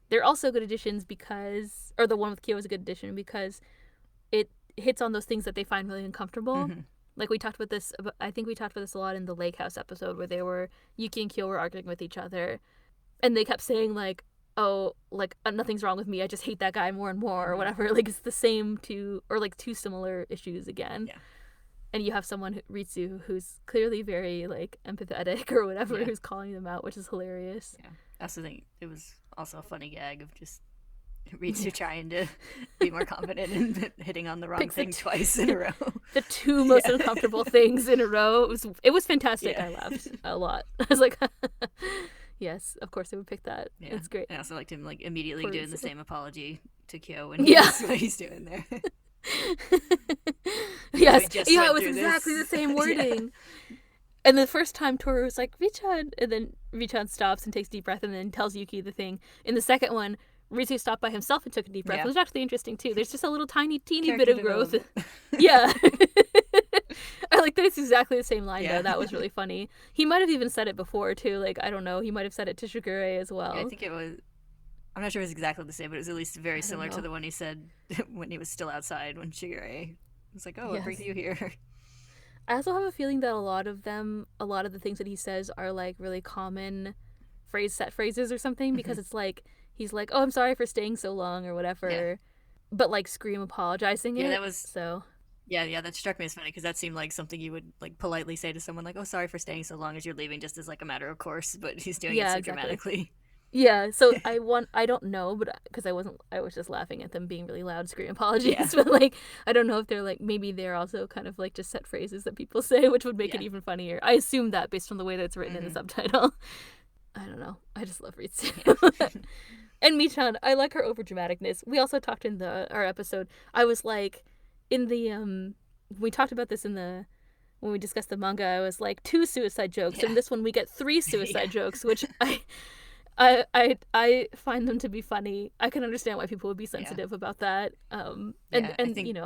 They're also good additions or the one with Kyo is a good addition because it hits on those things that they find really uncomfortable. Like we talked about this, I think we talked about this a lot in the Lake House episode where Yuki and Kyo were arguing with each other, and they kept saying like, "Oh, like nothing's wrong with me. I just hate that guy more and more," or whatever. Like it's the same two similar issues again. Yeah. And you have someone, Ritsu, who's clearly very like empathetic or whatever, who's calling them out, which is hilarious. Yeah. I also think it was also a funny gag of just Ritsu trying to be more confident and hitting on the wrong thing twice in a row. The two most uncomfortable things in a row. It was fantastic. I laughed a lot. I was like, yes, of course I would pick that. Yeah. It's great. I also liked him like immediately doing the same apology to Kyo when he knows what he's doing there. Yes, it was exactly the same wording. And the first time Tohru was like, "Michan," and then Michan stops and takes a deep breath and then tells Yuki the thing. In the second one, Ritsu stopped by himself and took a deep breath. It was actually interesting too. There's just a little teeny bit of growth. Yeah. I like that it's exactly the same line though. That was really funny. He might have even said it before too. Like, I don't know. He might have said it to Shigure as well. Yeah, I think it was. I'm not sure it was exactly the same, but it was at least very similar to the one he said when he was still outside when Shigure was like, "Oh, I'll bring you here." I also have a feeling that a lot of the things that he says are like really common set phrases or something, because it's like he's like, "Oh, I'm sorry for staying so long" or whatever, but like scream apologizing. Yeah, that was so. Yeah, that struck me as funny because that seemed like something you would like politely say to someone, like, "Oh, sorry for staying so long" as you're leaving, just as like a matter of course. But he's doing it so dramatically. Yeah, so I don't know, but because I was just laughing at them being really loud scream apologies, but like I don't know if they're like, maybe they're also kind of like just set phrases that people say, which would make it even funnier. I assume that based on the way that it's written in the subtitle. I don't know. I just love Ritsu. And Michan, I like her overdramaticness. We also talked in our episode. I was like, in the we talked about this when we discussed the manga. I was like 2 suicide jokes, and this one we get 3 suicide jokes, which I find them to be funny. I can understand why people would be sensitive about that. And I think,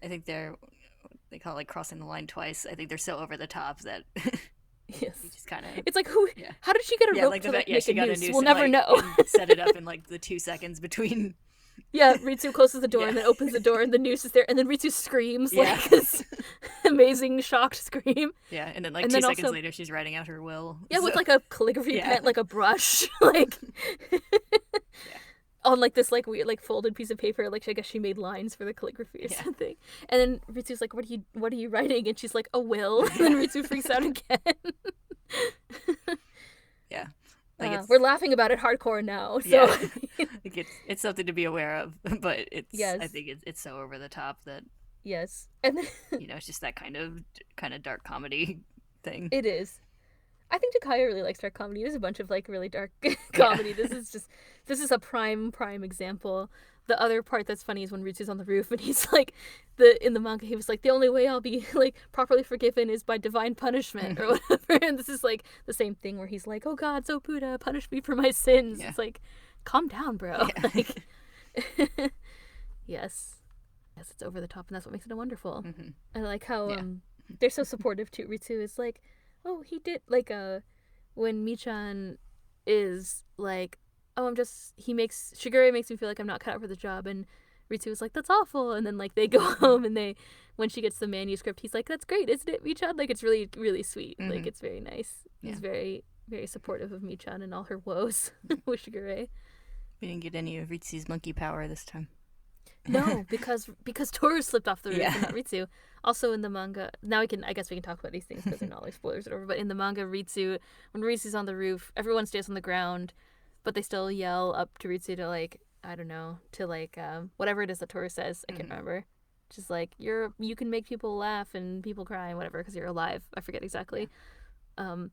I think they call it like crossing the line twice. I think they're so over the top that yes, just kind of. It's like how did she get a rope to make a noose? We'll never know. Set it up in like the 2 seconds between. Yeah, Ritsu closes the door and then opens the door and the noose is there, and then Ritsu screams like this amazing shocked scream. Yeah, and then 2 seconds later she's writing out her will. Yeah, with like a calligraphy pen, like a brush, like on like this like weird like folded piece of paper. Like I guess she made lines for the calligraphy or something. And then Ritsu's like, "What are you writing?" And she's like, "A will." And then Ritsu freaks out again. Yeah. Like Yeah, we're laughing about it hardcore now. So yeah, like it's something to be aware of, but I yes, think it's so over the top that yes, and then it's just that kind of dark comedy thing. it is. I think Takaya really likes dark comedy. There's a bunch of like really dark Yeah. comedy. This is a prime example. The other part that's funny is when Ritsu's on the roof and he's like in the manga he was like the only way I'll be like properly forgiven is by divine punishment or whatever. And this is like the same thing where he's like, "Oh God, so Buddha, punish me for my sins." Yeah. It's like, calm down, bro. Yeah. Like, yes, yes, it's over the top, and that's what makes it wonderful. Hmm. I like how Yeah. they're so supportive to Ritsu. Is like, oh, he did like when Michan is like, oh, I'm just Shigure makes me feel like I'm not cut out for the job, and Ritsu is like, that's awful, and then like they go home and they when she gets the manuscript, he's like, that's great, isn't it, Michan? Like it's really really sweet. Like Hmm. it's very nice. Yeah. He's very very supportive of Michan and all her woes with Shigure. We didn't get any of Ritsu's monkey power this time. No, because Tohru slipped off the roof Yeah. and not Ritsu. Also in the manga, now I guess we can talk about these things because they're not like spoilers or whatever. But in the manga, when Ritsu's on the roof, everyone stays on the ground, but they still yell up to Ritsu to like I don't know to like whatever it is that Tohru says. I can't Hmm. remember. Just like you can make people laugh and people cry and whatever because you're alive. I forget Yeah. exactly. Um,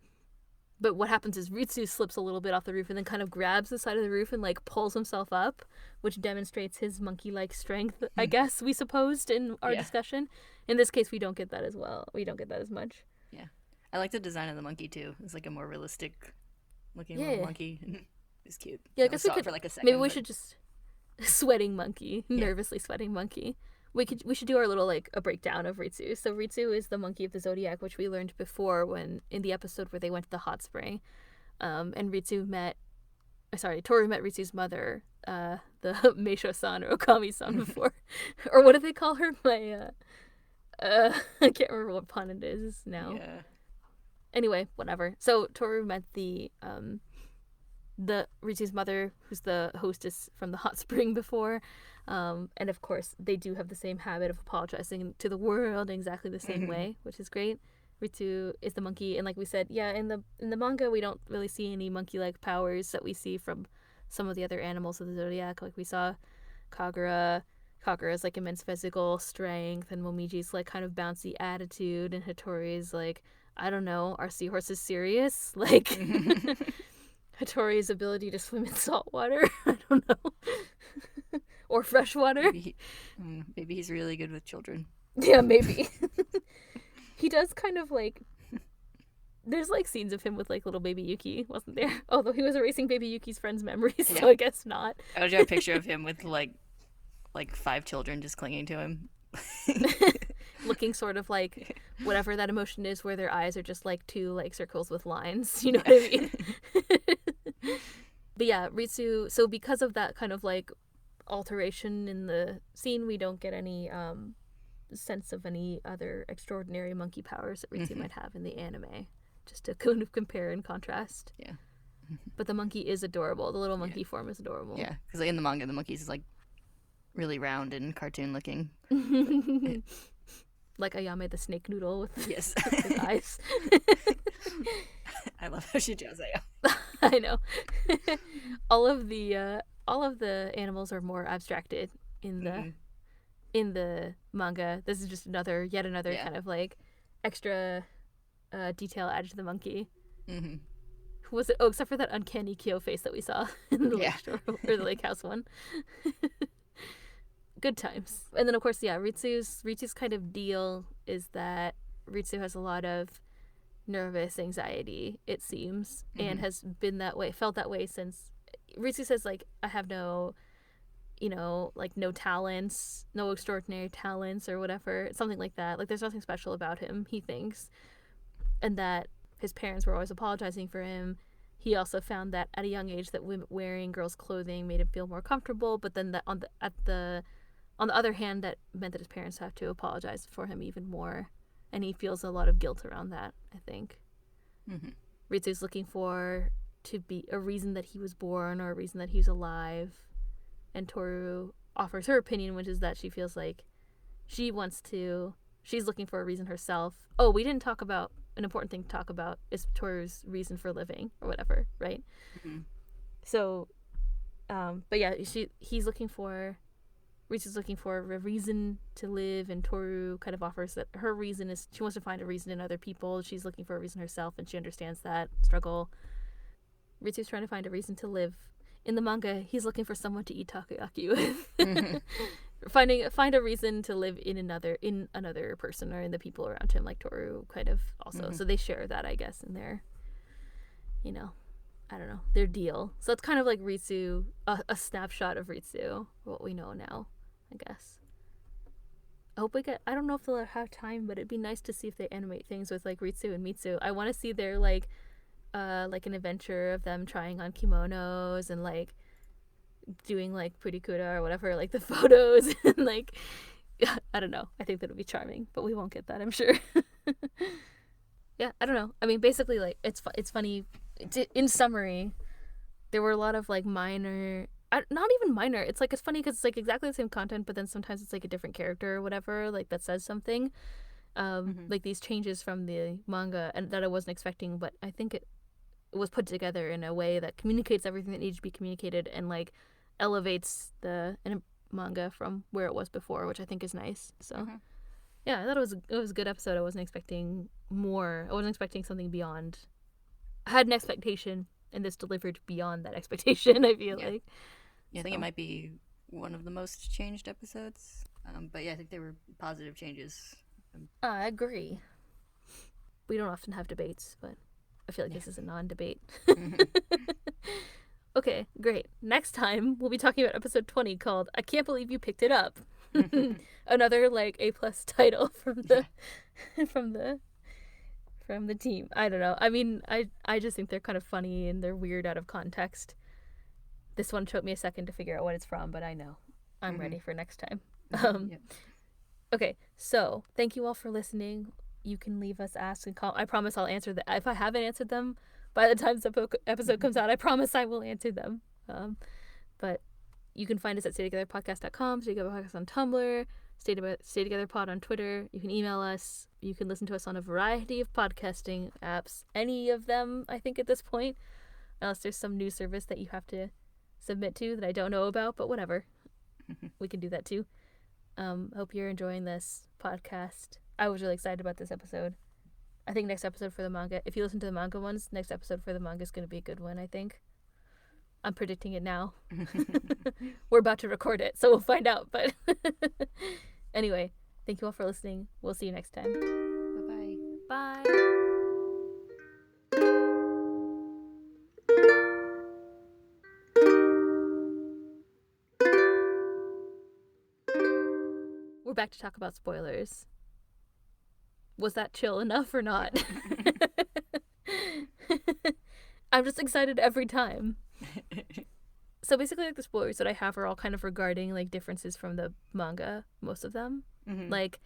but what happens is Ritsu slips a little bit off the roof and then kind of grabs the side of the roof and like pulls himself up, which demonstrates his monkey-like strength, I guess we supposed in our Yeah. discussion. In this case, we don't get that as well. We don't get that as much. Yeah. I like the design of the monkey too. It's like a more realistic looking little Yeah. monkey. It's cute. Yeah, I I only guess we saw it could. for like a Maybe second, we but should just sweating monkey, yeah. nervously sweating monkey. We should do our little like a breakdown of Ritsu. So Ritsu is the monkey of the zodiac, which we learned before when in the episode where they went to the hot spring. And Toru met Ritsu's mother, the Meisho-san or Okami-san before, or what do they call her? I can't remember what pun it is now. Yeah. Anyway, whatever. So Toru met the Ritsu's mother, who's the hostess from the hot spring before, and of course they do have the same habit of apologizing to the world in exactly the same way, which is great. Ritsu is the monkey, and like we said, yeah, in the manga we don't really see any monkey-like powers that we see from some of the other animals of the zodiac. Like we saw Kagura. Kagura's like immense physical strength, and Momiji's like kind of bouncy attitude, and Hattori's like, I don't know, are seahorses serious? Like Hattori's ability to swim in salt water. I don't know. Or fresh water. Maybe he's really good with children. Yeah, maybe. He does kind of like there's like scenes of him with like little baby Yuki, wasn't there? Although he was erasing baby Yuki's friends' memories, so Yeah. I guess not. I would draw a picture of him with like 5 children just clinging to him. Looking sort of like whatever that emotion is where their eyes are just like two like circles with lines, you know what I mean? But yeah, Ritsu, so because of that kind of like alteration in the scene, we don't get any sense of any other extraordinary monkey powers that Ritsu might have in the anime, just to kind of compare and contrast. Yeah. But the monkey is adorable. The little monkey form is adorable. Yeah, because in the manga, the monkey's like really round and cartoon looking. Like Ayame the snake noodle with Yes. his eyes. I love how she draws that. I know. all of the animals are more abstracted in the manga. This is just yet another Yeah. kind of like extra detail added to the monkey. Mm-hmm. Who was it? Oh, except for that uncanny Kyo face that we saw in the Yeah. lake store, or the lake house one. Good times. And then of course, yeah, Ritsu's kind of deal is that Ritsu has a lot of nervous anxiety, it seems, and has been felt that way since Ritsu says like I have no like no talents, no extraordinary talents or whatever, something like that. Like there's nothing special about him, he thinks. And that his parents were always apologizing for him. He also found that at a young age that wearing girls' clothing made him feel more comfortable, but then that on the other hand, that meant that his parents have to apologize for him even more. And he feels a lot of guilt around that, I think. Mm-hmm. Ritsu's looking for to be a reason that he was born or a reason that he's alive. And Tohru offers her opinion, which is that she feels like she's looking for a reason herself. Oh, we didn't talk about an important thing to talk about is Toru's reason for living or whatever, right? Mm-hmm. So, but yeah, he's looking for Ritsu's looking for a reason to live, and Tohru kind of offers that her reason is she wants to find a reason in other people. She's looking for a reason herself, and she understands that struggle. Ritsu's trying to find a reason to live. In the manga, he's looking for someone to eat takoyaki with. Mm-hmm. Find a reason to live in another person or in the people around him, like Tohru kind of also. Mm-hmm. So they share that, I guess, in their, I don't know, their deal. So it's kind of like Ritsu, a snapshot of Ritsu, what we know now, I guess. I don't know if they'll have time, but it'd be nice to see if they animate things with like Ritsu and Mitsu. I want to see their like an adventure of them trying on kimonos and like doing like purikura or whatever, like the photos and like I don't know. I think that would be charming, but we won't get that, I'm sure. Yeah, I don't know. I mean, basically, like it's funny. In summary, there were a lot of like minor, not even minor. It's funny because it's like exactly the same content, but then sometimes it's like a different character or whatever, like that says something. Mm-hmm. Like these changes from the manga and that I wasn't expecting, but I think it was put together in a way that communicates everything that needs to be communicated and like elevates the manga from where it was before, which I think is nice. So Mm-hmm. yeah, I thought it was a good episode. I wasn't expecting more. I wasn't expecting something beyond. I had an expectation, and this delivered beyond that expectation. I feel like. Yeah, I think it might be one of the most changed episodes. But yeah, I think they were positive changes. I agree. We don't often have debates, but I feel like this is a non-debate. Okay, great. Next time we'll be talking about episode 20 called "I Can't Believe You Picked It Up." Another like A+ title from the from the team. I don't know. I mean, I just think they're kind of funny and they're weird out of context. This one took me a second to figure out what it's from, but I know. I'm ready for next time. Yep. Okay, so thank you all for listening. You can leave us asks and comments. I promise I'll answer them. If I haven't answered them by the time the episode comes out, I promise I will answer them. But you can find us at staytogetherpodcast.com, Stay Together Podcast on Tumblr, Stay Together Pod on Twitter. You can email us. You can listen to us on a variety of podcasting apps. Any of them, I think, at this point. Unless there's some new service that you have to submit to that I don't know about, but whatever. We can do that too. Hope you're enjoying this podcast. I was really excited about this episode. I think next episode for the manga, if you listen to the manga ones, next episode for the manga is going to be a good one, I think. I'm predicting it now. We're about to record it, so we'll find out. But anyway, thank you all for listening. We'll see you next time. Bye-bye. Bye. We're back to talk about spoilers. Was that chill enough or not? I'm just excited every time. So basically, like the spoilers that I have are all kind of regarding like differences from the manga, most of them. Mm-hmm. Like,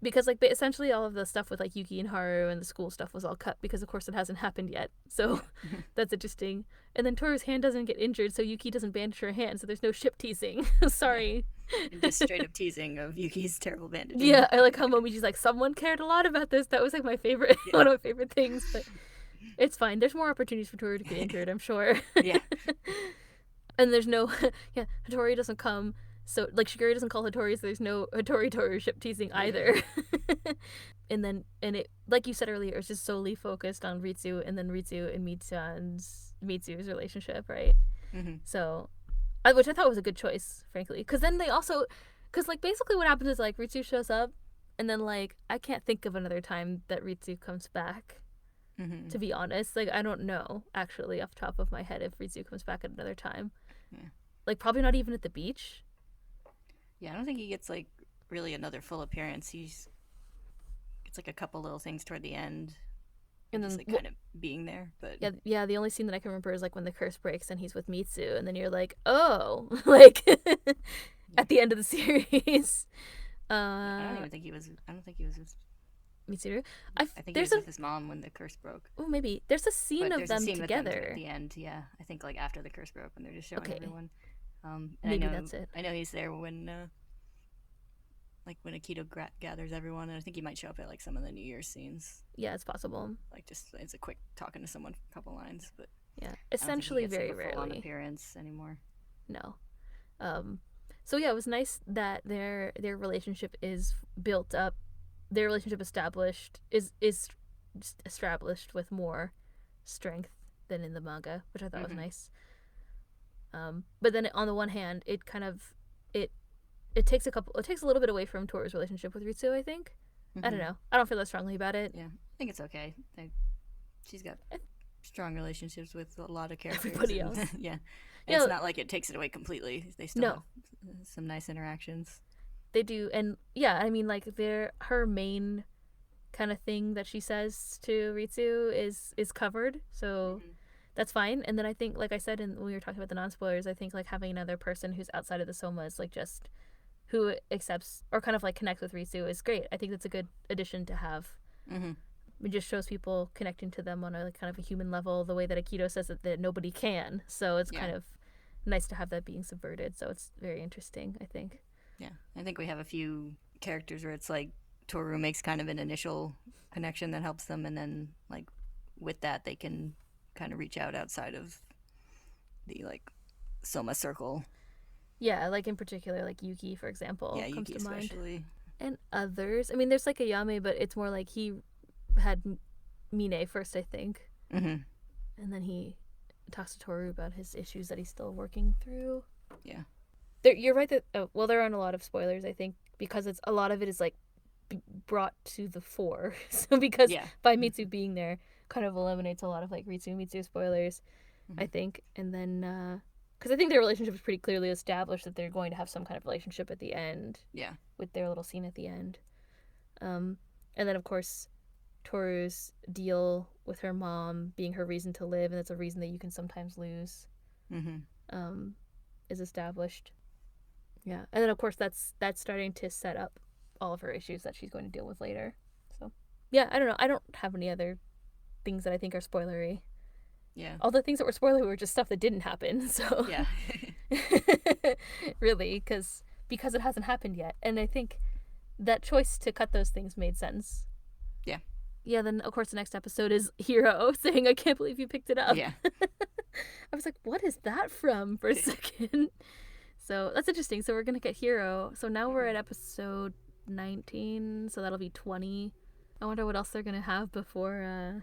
because like essentially all of the stuff with like Yuki and Haru and the school stuff was all cut because of course it hasn't happened yet. So that's interesting. And then Toru's hand doesn't get injured, so Yuki doesn't bandage her hand, so there's no ship teasing. Sorry. And just straight up teasing of Yuki's terrible bandaging. Yeah, I like how Momiji's like, someone cared a lot about this. That was like my favorite, one of my favorite things. But it's fine. There's more opportunities for Toru to get injured, I'm sure. Yeah. And there's no, Hattori doesn't come. So, like, Shigure doesn't call Hattori, so there's no Hattori Toru ship teasing either. and it, like you said earlier, it's just solely focused on Ritsu and then Ritsu and Mitsu's relationship, right? Mm-hmm. So, which I thought was a good choice, frankly. Because then they also, because, like, basically what happens is, like, Ritsu shows up, and then, like, I can't think of another time that Ritsu comes back, to be honest. Like, I don't know, actually, off the top of my head, if Ritsu comes back at another time. Yeah. Like, probably not even at the beach. Yeah, I don't think he gets like really another full appearance. It's like a couple little things toward the end, and then just like kind of being there. But yeah. The only scene that I can remember is like when the curse breaks and he's with Mitsu, and then you're like, oh, like at the end of the series. I don't think he was with Mitsu. I think he was with his mom when the curse broke. Oh, maybe there's a scene of them together at the end. Yeah, I think like after the curse broke when they're just showing everyone. Maybe that's it. I know he's there when like when Akito gathers everyone, and I think he might show up at like some of the New Year's scenes. Yeah, it's possible. Like just it's a quick talking to someone for a couple lines, but Yeah, I don't think he essentially gets like very a full on rarely. appearance anymore. No. Um, so yeah, it was nice that their relationship is built up. Their relationship is established with more strength than in the manga, which I thought was nice. But then on the one hand, it kind of it it takes a little bit away from Toru's relationship with Ritsu. I think. I don't know. I don't feel that strongly about it. Yeah, I think it's okay. She's got strong relationships with a lot of characters. Everybody else. Yeah. And it's not like it takes it away completely. They still have some nice interactions. They do, and yeah, I mean, like her main kind of thing that she says to Ritsu is covered, so that's fine. And then I think, like I said, when we were talking about the non-spoilers, I think like having another person who's outside of the Somas, like just who accepts or kind of like connects with Ritsu is great. I think that's a good addition to have. It just shows people connecting to them on a like, kind of a human level, the way that Akito says that nobody can. So it's kind of nice to have that being subverted. So it's very interesting, I think. Yeah, I think we have a few characters where it's like Tohru makes kind of an initial connection that helps them, and then like with that they can kind of reach out outside of the like Soma circle. Yeah, like in particular, like Yuki, for example, comes Yuki to mind. especially. And others. I mean, there's like a Yame, but it's more like he had Mine first, I think. And then he talks to Tohru about his issues that he's still working through. Yeah. You're right that there aren't a lot of spoilers, I think, because a lot of it is like brought to the fore. So because by Mitsu being there kind of eliminates a lot of like Mitsu spoilers, I think. And then because I think their relationship is pretty clearly established that they're going to have some kind of relationship at the end. Yeah. With their little scene at the end. And then of course Toru's deal with her mom being her reason to live, and it's a reason that you can sometimes lose, is established. Yeah, and then of course that's starting to set up all of her issues that she's going to deal with later. So yeah, I don't know. I don't have any other things that I think are spoilery. Yeah. All the things that were spoilery were just stuff that didn't happen. So yeah, really, because it hasn't happened yet, and I think that choice to cut those things made sense. Yeah. Yeah. Then of course the next episode is Hiro saying, "I can't believe you picked it up." Yeah. I was like, "What is that from?" For a second. So that's interesting. So we're gonna get Hiro. So now we're at episode 19. So that'll be 20. I wonder what else they're gonna have before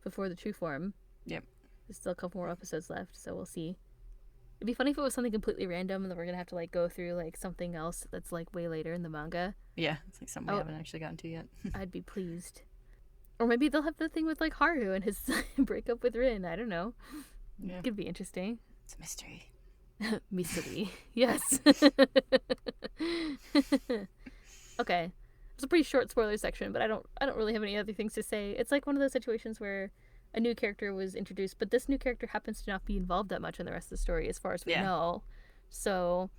the true form. Yep. There's still a couple more episodes left, so we'll see. It'd be funny if it was something completely random and then we're gonna have to like go through like something else that's like way later in the manga. Yeah, it's like something we haven't actually gotten to yet. I'd be pleased. Or maybe they'll have the thing with like Haru and his breakup with Rin. I don't know. Yeah. It could be interesting. It's a mystery. Mystery. Yes. Okay. It's a pretty short spoiler section, but I don't really have any other things to say. It's like one of those situations where a new character was introduced, but this new character happens to not be involved that much in the rest of the story as far as we know. So,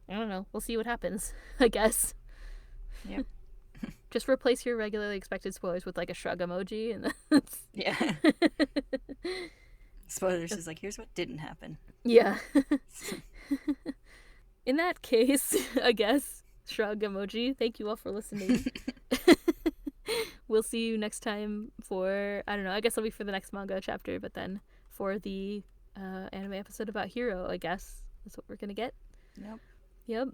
I don't know. We'll see what happens, I guess. Yeah. Just replace your regularly expected spoilers with like a shrug emoji and that's... Yeah. Spoilers is like, here's what didn't happen. Yeah. In that case, I guess, shrug emoji. Thank you all for listening. We'll see you next time for, I don't know, I guess it'll be for the next manga chapter, but then for the anime episode about Hiro, I guess. That's what we're gonna get. Yep.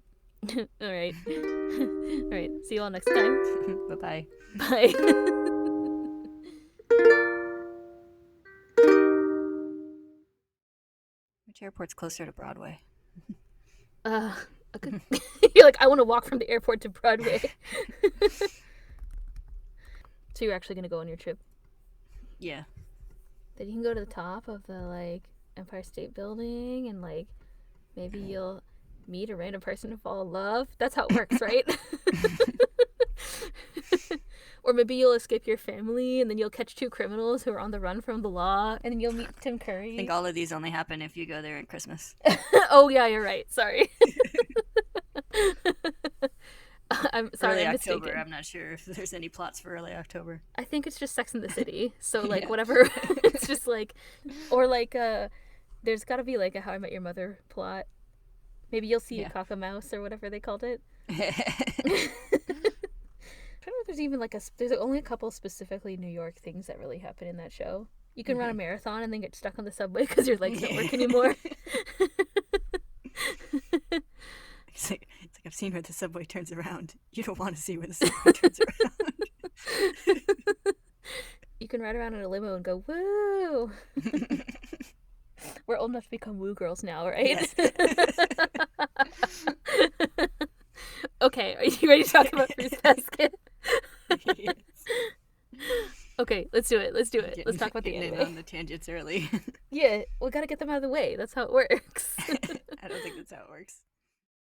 All right. All right. See you all next time. Bye-bye. Bye. Which airport's closer to Broadway? You're like, I want to walk from the airport to Broadway. So you're actually gonna go on your trip? Yeah. Then you can go to the top of the like Empire State Building and like maybe you'll meet a random person and fall in love. That's how it works, right? Or maybe you'll escape your family and then you'll catch two criminals who are on the run from the law and then you'll meet Tim Curry. I think all of these only happen if you go there at Christmas. Oh yeah, you're right. Sorry. I'm sorry, early I'm October. mistaken. I'm not sure if there's any plots for early October. I think it's just Sex in the City. So like whatever. It's just like, or like there's got to be like a How I Met Your Mother plot. Maybe you'll see a Cock-a-Mouse or whatever they called it. I don't know if there's even like there's only a couple specifically New York things that really happen in that show. You can run a marathon and then get stuck on the subway because your legs don't work anymore. It's like I've seen where the subway turns around. You don't want to see where the subway turns around. You can ride around in a limo and go, woo! We're old enough to become woo girls now, right? Yes. Okay, are you ready to talk about Fruits Basket? Yes. Okay, let's do it. Let's talk about the getting anime. in on the tangents early. Yeah, we gotta get them out of the way. That's how it works. I don't think that's how it works.